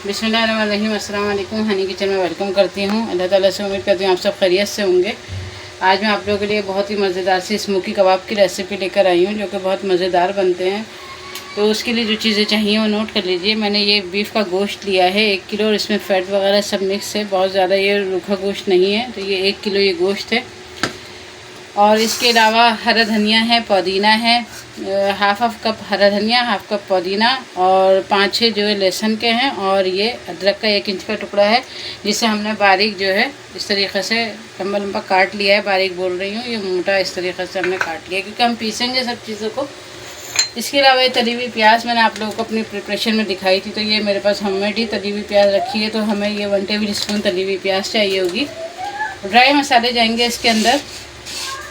बिस्मिल्लाहिर्रहमानिर्रहीम। अस्सलाम वालेकुम। हनी किचन में वेलकम करती हूँ। अल्लाह ताला से उम्मीद करती हूँ आप सब खैरियत से होंगे। आज मैं आप लोगों के लिए बहुत ही मज़ेदार सी स्मोकी कबाब की रेसिपी लेकर आई हूँ, जो कि बहुत मज़ेदार बनते हैं। तो उसके लिए जो चीज़ें चाहिए वो नोट कर लीजिए। मैंने ये बीफ का गोश्त लिया है 1 किलो, और इसमें फ़ैट वगैरह सब मिक्स है, बहुत ज़्यादा ये रूखा गोश्त नहीं है। तो ये 1 किलो ये गोश्त है। और इसके अलावा हरा धनिया है, पुदीना है, हाफ कप हरा धनिया, हाफ कप पुदीना, और 5-6 जो है लहसुन के हैं, और ये अदरक का 1 इंच का टुकड़ा है, जिसे हमने बारीक जो है इस तरीक़े से लंबा लंबा काट लिया है। बारीक बोल रही हूँ, ये मोटा इस तरीक़े से हमने काट लिया है, क्योंकि हम पीसेंगे सब चीज़ों को। इसके अलावा ये तली हुई प्याज मैंने आप लोगों को अपनी प्रिपरेशन में दिखाई थी, तो ये मेरे पास होममेड ही तली हुई प्याज रखी है, तो हमें ये 1 टेबल स्पून तली हुई प्याज चाहिए होगी। ड्राई मसाले जाएंगे इसके अंदर।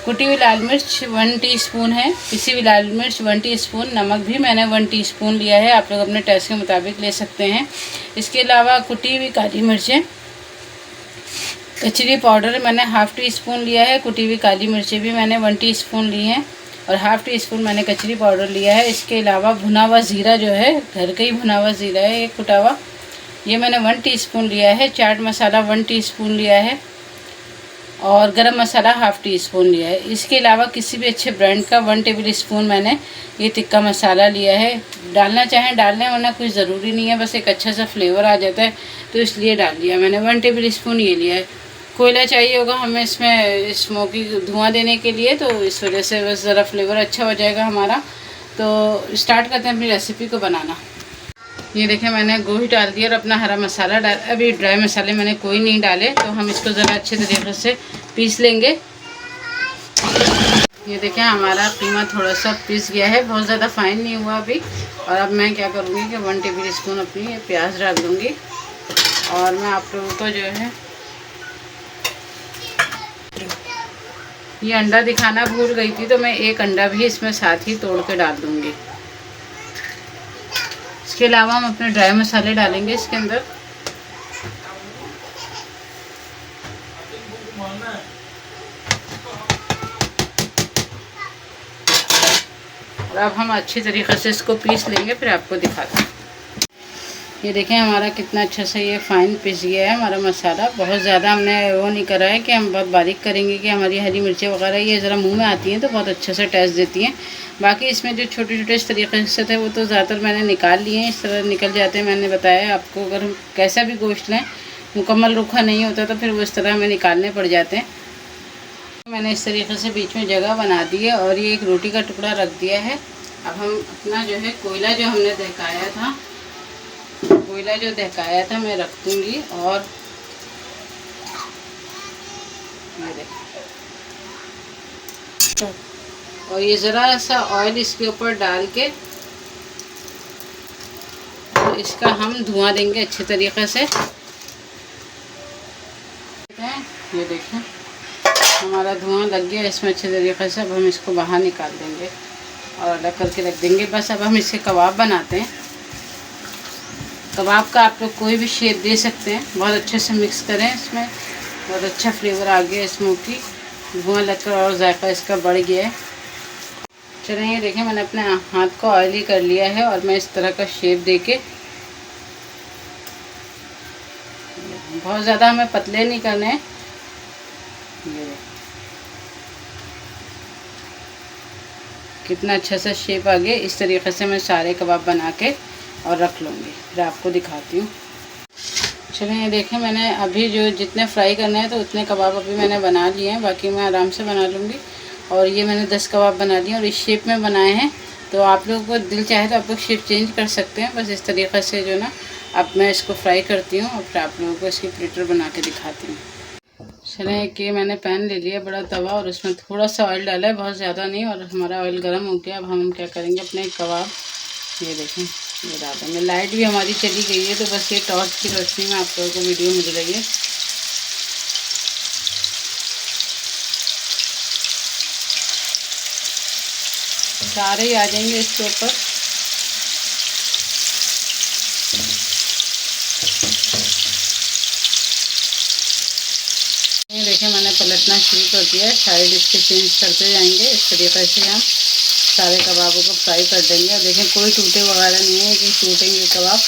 कुटी हुई लाल मिर्च 1 टीस्पून है, पिसी हुई लाल मिर्च 1 टीस्पून, नमक भी मैंने 1 टीस्पून लिया है, आप लोग अपने टेस्ट के मुताबिक ले सकते हैं। इसके अलावा कुटी हुई काली मिर्चें, कचरी पाउडर मैंने हाफ़ टीस्पून लिया है, कुटी हुई काली मिर्चें भी मैंने 1 टीस्पून ली हैं, और हाफ़ टीस्पून मैंने कचरी पाउडर लिया है। इसके अलावा भुना हुआ ज़ीरा जो है, घर का ही भुना हुआ ज़ीरा है, एक कुटा हुआ, ये मैंने 1 टीस्पून लिया है। चाट मसाला 1 टीस्पून लिया है, और गरम मसाला हाफ़ टीस्पून लिया है। इसके अलावा किसी भी अच्छे ब्रांड का 1 टेबल स्पून मैंने ये टिक्का मसाला लिया है। डालना चाहें डाल लें, वरना कुछ ज़रूरी नहीं है, बस एक अच्छा सा फ्लेवर आ जाता है, तो इसलिए डाल लिया मैंने। 1 टेबल स्पून ये लिया है। कोयला चाहिए होगा हमें इसमें स्मोकी धुआं देने के लिए, तो इस वजह से बस ज़रा फ्लेवर अच्छा हो जाएगा हमारा। तो स्टार्ट करते हैं अपनी रेसिपी को बनाना। ये देखें, मैंने गोश्त डाल दिया और अपना हरा मसाला डाल। अभी ड्राई मसाले मैंने कोई नहीं डाले, तो हम इसको ज़रा अच्छे तरीके से पीस लेंगे। ये देखें, हमारा कीमा थोड़ा सा पीस गया है, बहुत ज़्यादा फाइन नहीं हुआ अभी। और अब मैं क्या करूँगी कि 1 टेबल स्पून अपनी ये प्याज डाल दूँगी, और मैं आप लोगों को जो है ये अंडा दिखाना भूल गई थी, तो मैं 1 अंडा भी इसमें साथ ही तोड़ के डाल दूँगी। इसके अलावा हम अपने ड्राई मसाले डालेंगे इसके अंदर। और अब हम अच्छी तरीक़े से इसको पीस लेंगे, फिर आपको दिखाते हैं। ये देखें, हमारा कितना अच्छा से ये फाइन पिस गया है हमारा मसाला। बहुत ज़्यादा हमने वो नहीं करा है कि हम बहुत बारीक करेंगे, कि हमारी हरी मिर्चें वगैरह ये ज़रा मुंह में आती हैं तो बहुत अच्छे से टेस्ट देती हैं। बाकी इसमें जो छोटे छोटे इस तरीके से थे, वो तो ज़्यादातर मैंने निकाल लिए हैं, इस तरह निकल जाते हैं। मैंने बताया आपको, अगर हम कैसा भी गोश्त लें, मुकम्मल रूखा नहीं होता, तो फिर वो इस तरह हमें निकालने पड़ जाते हैं। मैंने इस तरीके से बीच में जगह बना दी है, और ये एक रोटी का टुकड़ा रख दिया है। अब हम अपना जो है कोयला जो हमने दहकाया था, मैं रख दूँगी, और ये देखिए, और ये ज़रा सा ऑयल इसके ऊपर डाल के इसका हम धुआं देंगे अच्छे तरीक़े से। ये देखें, हमारा धुआं लग गया इसमें अच्छे तरीक़े से। अब हम इसको बाहर निकाल देंगे और अलग करके रख देंगे। बस अब हम इसके कबाब बनाते हैं। कबाब का आप लोग कोई भी शेप दे सकते हैं, बहुत अच्छे से मिक्स करें, इसमें बहुत अच्छा फ्लेवर आ गया स्मोकी। धुआं लगकर और जायका इसका बढ़ गया है। चलिए, ये देखें, मैंने अपने हाथ को ऑयली कर लिया है, और मैं इस तरह का शेप देके, बहुत ज़्यादा हमें पतले नहीं करने हैं। ये कितना अच्छा सा शेप आ गया। इस तरीके से मैं सारे कबाब बना के और रख लूँगी, फिर आपको दिखाती हूँ। चलिए, ये देखें, मैंने अभी जो जितने फ्राई करने हैं तो उतने कबाब अभी मैंने बना लिए हैं, बाकी मैं आराम से बना लूँगी। और ये मैंने 10 कबाब बना लिए और इस शेप में बनाए हैं। तो आप लोगों को दिल चाहे तो आप लोग शेप चेंज कर सकते हैं। बस इस तरीक़े से जो ना, अब मैं इसको फ्राई करती हूँ और फिर आप लोगों को इसकी प्लेटर बना के दिखाती हूँ। चलिए, कि मैंने पैन ले लिया, बड़ा तवा, और उसमें थोड़ा सा ऑयल डाला है, बहुत ज़्यादा नहीं, और हमारा ऑयल गर्म हो गया। अब हम क्या करेंगे, अपने कबाब, ये देखें, ये डाल देंगे। लाइट भी हमारी चली गई है, तो बस ये टॉर्च की रोशनी में आप लोगों को वीडियो मिल रही है। सारे ही आ जाएंगे इसके ऊपर। ये देखें, मैंने पलटना शुरू कर दिया है, साइड इसके चेंज करते जाएंगे। इस तरीके से हम सारे कबाबों को फ्राई कर देंगे। और देखें, कोई टूटे वगैरह नहीं है कि टूटेंगे कबाब,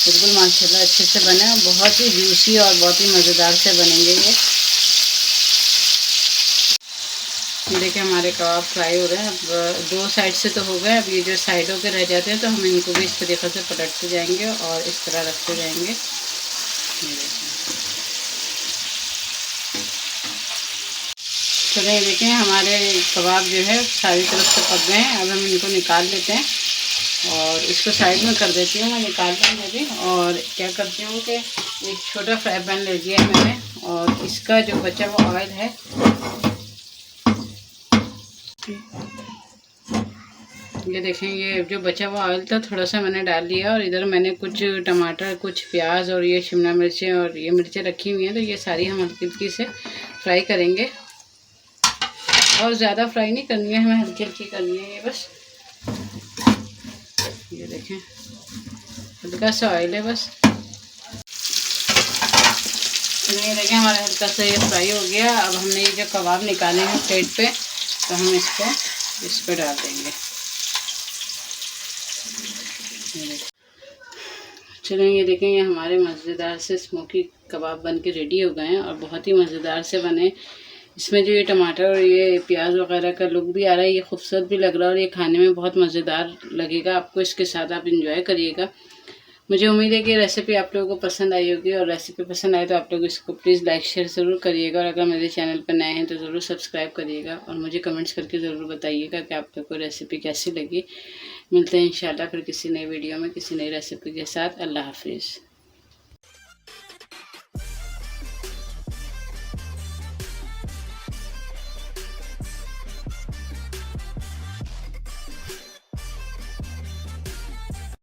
बिल्कुल माशाल्लाह अच्छे से बने और बहुत ही जूसी और बहुत ही मज़ेदार से बनेंगे ये। देखिए हमारे कबाब फ्राई हो रहे हैं। अब 2 साइड से तो हो गए, अब ये जो साइडों के रह जाते हैं तो हम इनको भी इस तरीक़े से पलटते जाएंगे और इस तरह रखते जाएंगे। चलिए देखें हमारे कबाब जो है सारी तरफ से पक गए हैं। अब हम इनको निकाल लेते हैं और इसको साइड में कर देती हूँ मैं, निकाल लूँगी अभी। और क्या करती हूँ कि एक छोटा फ्राई पैन ले लिया है मैंने और इसका जो बचा हुआ ऑयल है ये देखें, ये जो बचा हुआ ऑयल था थोड़ा सा मैंने डाल लिया और इधर मैंने कुछ टमाटर, कुछ प्याज और ये शिमला मिर्चें और ये मिर्चें रखी हुई हैं, तो ये सारी हम हल्की हल्की से फ्राई करेंगे। और ज़्यादा फ्राई नहीं करनी है, हमें हल्की हल्की करनी है ये बस। ये देखें हल्का सा ऑयल है बस। ये देखें हमारा हल्का सा ये फ्राई हो गया। अब हमने ये जो कबाब निकाले हैं प्लेट पे, तो हम इसको इस पर डाल देंगे। चलिए ये देखें, ये हमारे मज़ेदार से स्मोकी कबाब बन के रेडी हो गए हैं और बहुत ही मज़ेदार से बने। इसमें जो ये टमाटर और ये प्याज वगैरह का लुक भी आ रहा है, ये खूबसूरत भी लग रहा है और ये खाने में बहुत मज़ेदार लगेगा आपको। इसके साथ आप इंजॉय करिएगा। मुझे उम्मीद है कि रेसिपी आप लोगों को पसंद आई होगी और रेसिपी पसंद आए तो आप लोग इसको प्लीज़ लाइक शेयर ज़रूर करिएगा। और अगर मेरे चैनल पर नए हैं तो ज़रूर सब्सक्राइब करिएगा और मुझे कमेंट्स करके ज़रूर बताइएगा कि आप लोग को रेसिपी कैसी लगी। मिलते हैं इंशाल्लाह फिर किसी नई वीडियो में किसी नई रेसिपी के साथ। अल्लाह हाफिज़।